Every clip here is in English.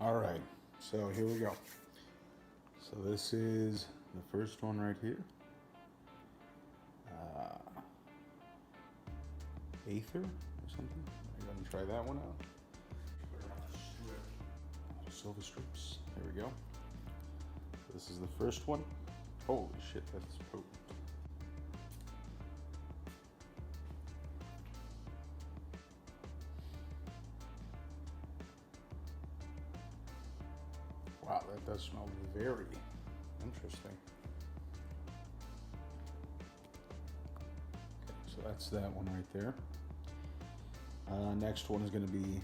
All right, so here we go. So this is the first one right here. Aether or something. I'm gonna try that one out. Silver strips. There we go. This is the first one. Holy shit, that's potent. Wow, that does smell very interesting. Okay, so that's that one right there. Next one is going to be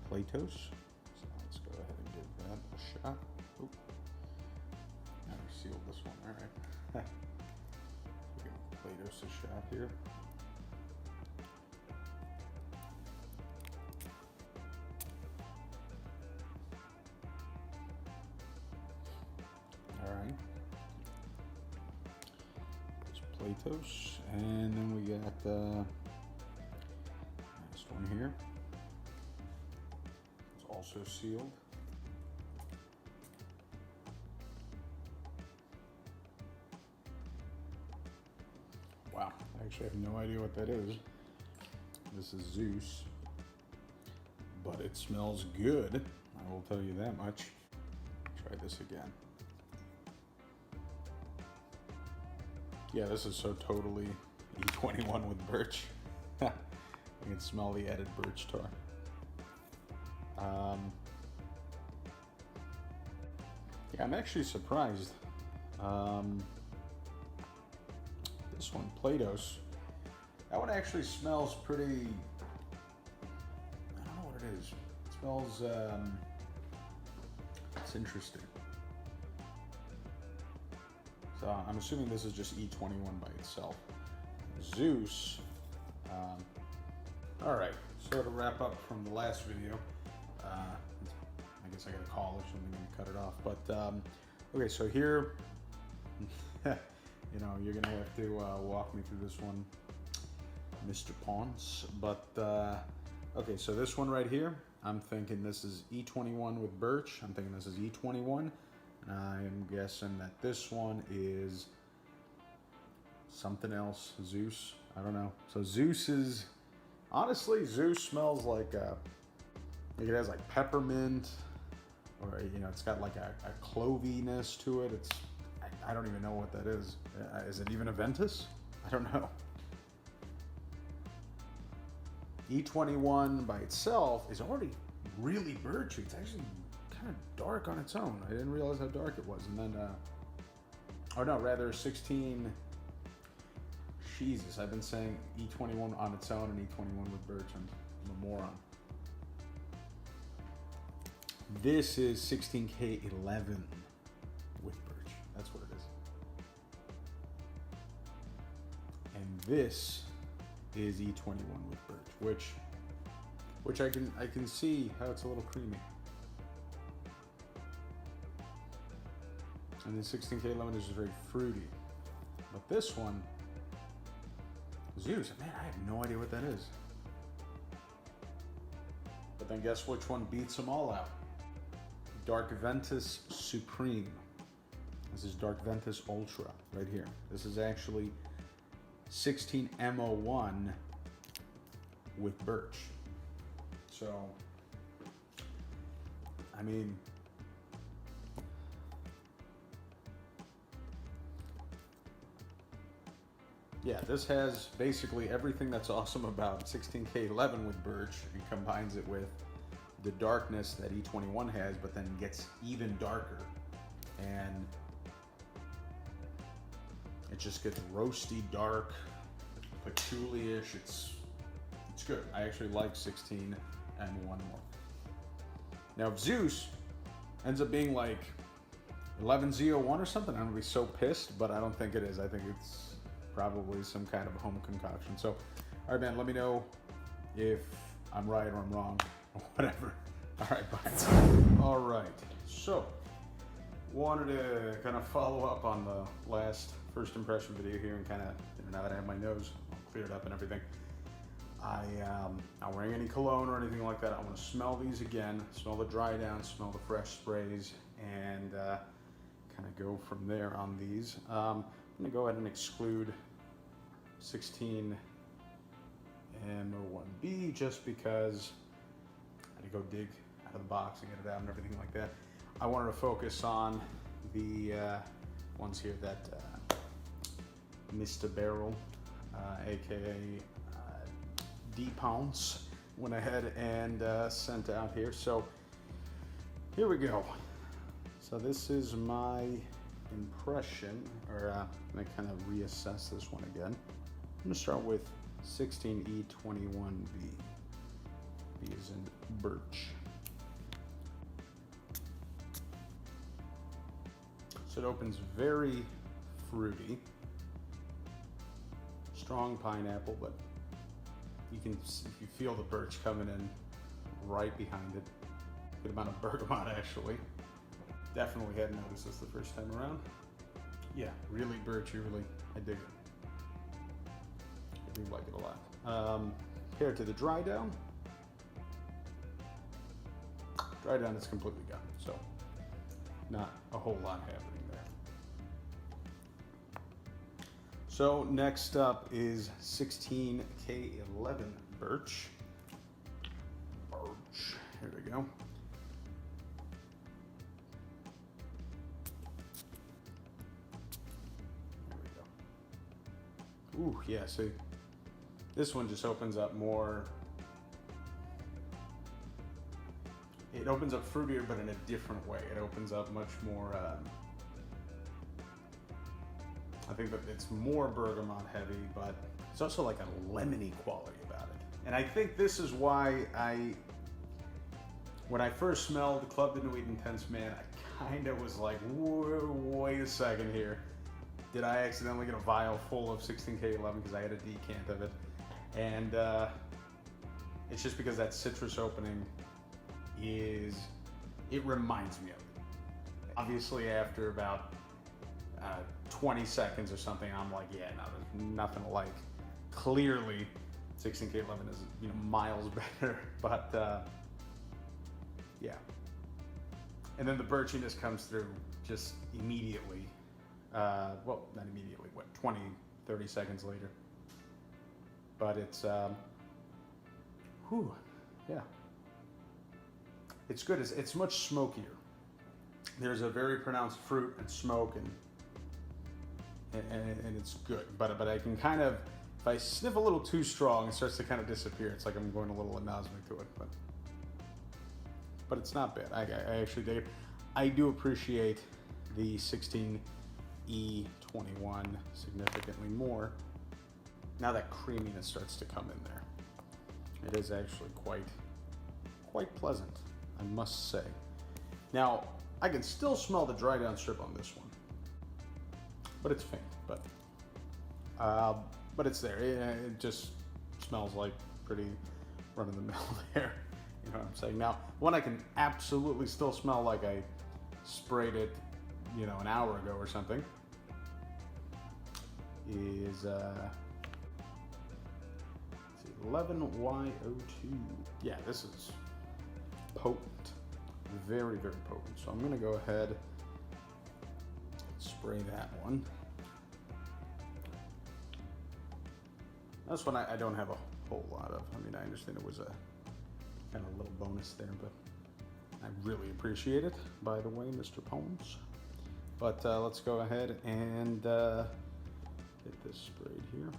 Platos. So let's go ahead and give that a shot. Oop. Now we sealed this one, all right. We'll give Platos a shot here. All right. There's Platos, and then we got next one here. It's also sealed. Wow, I actually have no idea what that is. This is Zeus, but it smells good. I will tell you that much. Try this again. Yeah, this is so totally E21 with birch. You can smell the added birch tar. Yeah, I'm actually surprised. This one, Platos, that one actually smells pretty, I don't know what it is. It smells, it's interesting. So I'm assuming this is just E21 by itself. Zeus, all right, so to wrap up from the last video, I guess I gotta call it, so I'm gonna cut it off. But okay, so here, you know, you're gonna have to walk me through this one, Mr. Ponce. But okay, so this one right here, I'm thinking this is E21 with birch. I'm thinking this is E21. I'm guessing that this one is something else. Zeus, I don't know. So Zeus is, honestly, Zeus smells like it has like peppermint, or you know, it's got like a cloviness to it. It's, I don't even know what that is. Is it even Aventus? I don't know. E21 by itself is already really birchy. It's actually kind of dark on its own. I didn't realize how dark it was. And then, or no, rather 16. Jesus, I've been saying E21 on its own and E21 with birch. I'm a moron. This is 16K11 with birch. That's what it is. And this is E21 with birch, which I can see how it's a little creamy. And the 16K11 is very fruity. But this one, Zeus, man, I have no idea what that is. But then guess which one beats them all out? Dark Aventus Supreme. This is Dark Aventus Ultra right here. This is actually 16M01 with birch. So, I mean, yeah, this has basically everything that's awesome about 16K11 with birch and combines it with the darkness that E21 has, but then gets even darker. And it just gets roasty, dark, patchouli-ish. It's good. I actually like 16M1 more. Now, if Zeus ends up being like 11Z01 or something, I'm gonna be so pissed, but I don't think it is. I think it's probably some kind of home concoction. So, all right, man, let me know if I'm right or I'm wrong or whatever. All right, bye. All right, so wanted to kind of follow up on the last first impression video here and kind of, now that I have my nose all cleared up and everything. not wearing any cologne or anything like that. I want to smell these again, smell the dry down, smell the fresh sprays, and kind of go from there on these. I'm going to go ahead and exclude 16 M01B just because I had to go dig out of the box and get it out and everything like that. I wanted to focus on the ones here that Mr. Barrel, aka Derek Ponce, went ahead and sent out here. So here we go. So this is my impression, or I'm gonna kind of reassess this one again. I'm gonna start with 16E21B. B is in Birch. So it opens very fruity, strong pineapple, but you feel the birch coming in right behind it. Good amount of bergamot actually. Definitely hadn't noticed this the first time around. Yeah, really birchy, really, I dig it. I do like it a lot. Compared to the dry down is completely gone, so not a whole lot happening there. So next up is 16 K11 Birch. Here we go. There we go. Ooh, yeah, see, this one just opens up more. It opens up fruitier, but in a different way. It opens up much more, I think that it's more bergamot heavy, but it's also like a lemony quality about it. And I think this is why when I first smelled Club de Nuit Intense Man, I kind of was like, wait a second here. Did I accidentally get a vial full of 16K11 because I had a decant of it? And it's just because that citrus opening it reminds me of it. Obviously after about 20 seconds or something, I'm like, yeah, no, there's nothing like. Clearly 16K11 is, you know, miles better, but yeah. And then the birchiness comes through just immediately. Well, not immediately, what, 20, 30 seconds later. But it's, yeah. It's good, it's much smokier. There's a very pronounced fruit and smoke, and it's good. But I can kind of, if I sniff a little too strong, it starts to kind of disappear. It's like I'm going a little anosmic to it, but it's not bad. I actually dig it. I do appreciate the 16E21 significantly more. Now that creaminess starts to come in there. It is actually quite pleasant, I must say. Now, I can still smell the dry down strip on this one, but it's faint, but it's there. It just smells like pretty run-of-the-mill there. You know what I'm saying? Now, one I can absolutely still smell like I sprayed it, you know, an hour ago or something, is 11Y02. Yeah, this is potent. Very, very potent. So I'm going to go ahead and spray that one. This one I don't have a whole lot of. I mean, I understand it was a kind of little bonus there, but I really appreciate it, by the way, Mr. Ponce. But let's go ahead and get this sprayed here.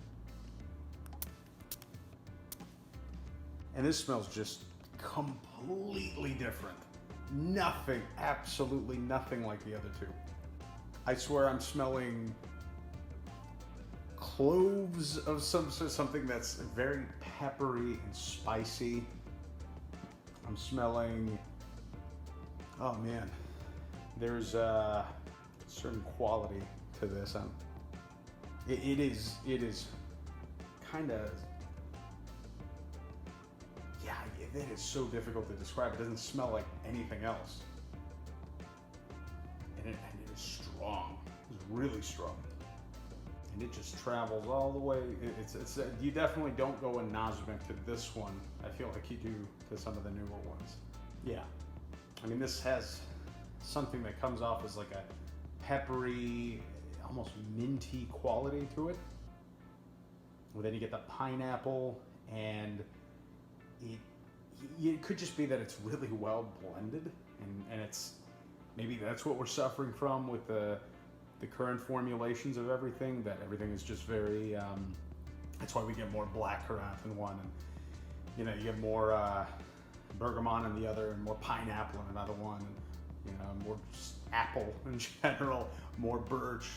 And this smells just completely different. Nothing, absolutely nothing like the other two. I swear I'm smelling cloves of something that's very peppery and spicy. I'm smelling, oh man, there's a certain quality to this. It is kind of, yeah, it is so difficult to describe. It doesn't smell like anything else. And it is strong. It's really strong. and it just travels all the way. It's you definitely don't go a Nosmic to this one. I feel like you do to some of the newer ones. Yeah, I mean, this has something that comes off as like a peppery, almost minty quality to it. Well, then you get the pineapple, and it could just be that it's really well blended, and it's maybe that's what we're suffering from with the current formulations of everything. That everything is just very. That's why we get more black currant in one, and you know, you get more bergamot in the other, and more pineapple in another one, and you know, more just apple in general, more birch,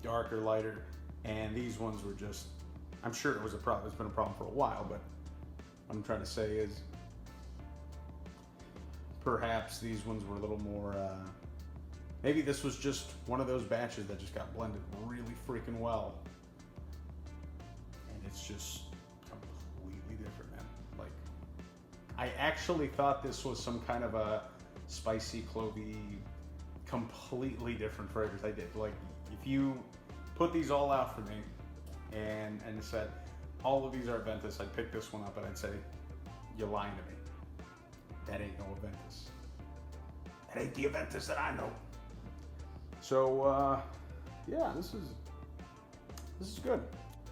darker, lighter, and these ones were just. I'm sure it was a problem. It's been a problem for a while, but what I'm trying to say is perhaps these ones were a little more. Maybe this was just one of those batches that just got blended really freaking well, and it's just completely different, man. Like, I actually thought this was some kind of a spicy, clovey, completely different fragrance. I did. Like, if you put these all out for me and said all of these are Aventus, I'd pick this one up and I'd say, you're lying to me. That ain't no Aventus. That ain't the Aventus that I know. So yeah, this is good.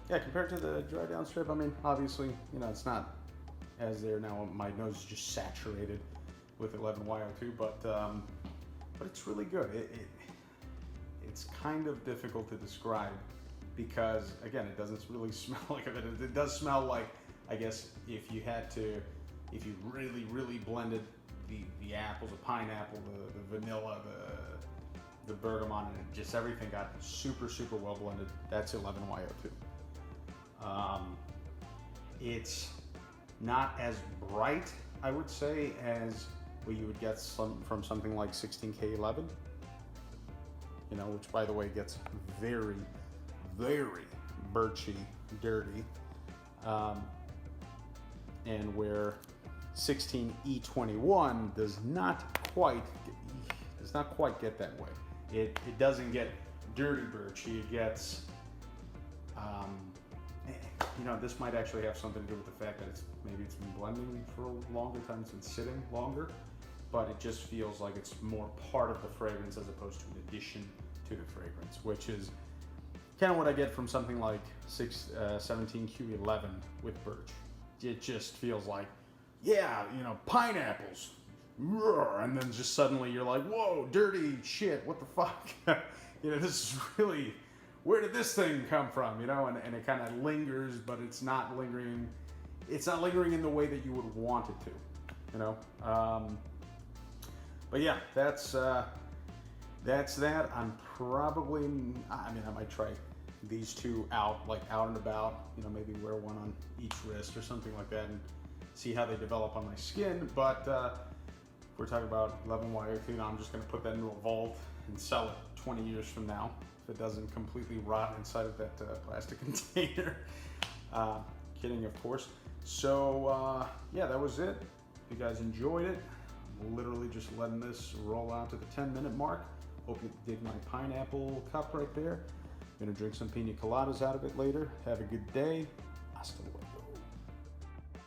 Yeah, compared to the dry down strip, I mean, obviously, you know, it's not as there now. My nose is just saturated with 11YO2, but it's really good. It's kind of difficult to describe because, again, it doesn't really smell like it. It does smell like, I guess, if you really, really blended the apples, the pineapple, the vanilla, the bergamot, and just everything got super, super well blended. That's 11YO2. It's not as bright, I would say, as what you would get from something like 16K11. You know, which, by the way, gets very, very birchy, dirty. And where 16E21 does not quite get that way. It doesn't get dirty birchy. It gets, you know, this might actually have something to do with the fact that maybe it's been blending for a longer time, it's been sitting longer, but it just feels like it's more part of the fragrance as opposed to an addition to the fragrance, which is kind of what I get from something like 17Q11 with Birch. It just feels like, yeah, you know, pineapples, and then just suddenly you're like, whoa, dirty shit, what the fuck? You know, this is really, where did this thing come from? You know, and it kind of lingers, but it's not lingering in the way that you would want it to, you know. But yeah, that's that. I'm probably, I mean, I might try these two out and about, you know, maybe wear one on each wrist or something like that and see how they develop on my skin. But if we're talking about 11YO2, now I'm just going to put that into a vault and sell it 20 years from now if it doesn't completely rot inside of that plastic container. Kidding, of course. So yeah, that was it. If you guys enjoyed it, I'm literally just letting this roll out to the 10-minute mark. Hope you dig my pineapple cup right there. I'm gonna drink some pina coladas out of it later. Have a good day. Hasta luego.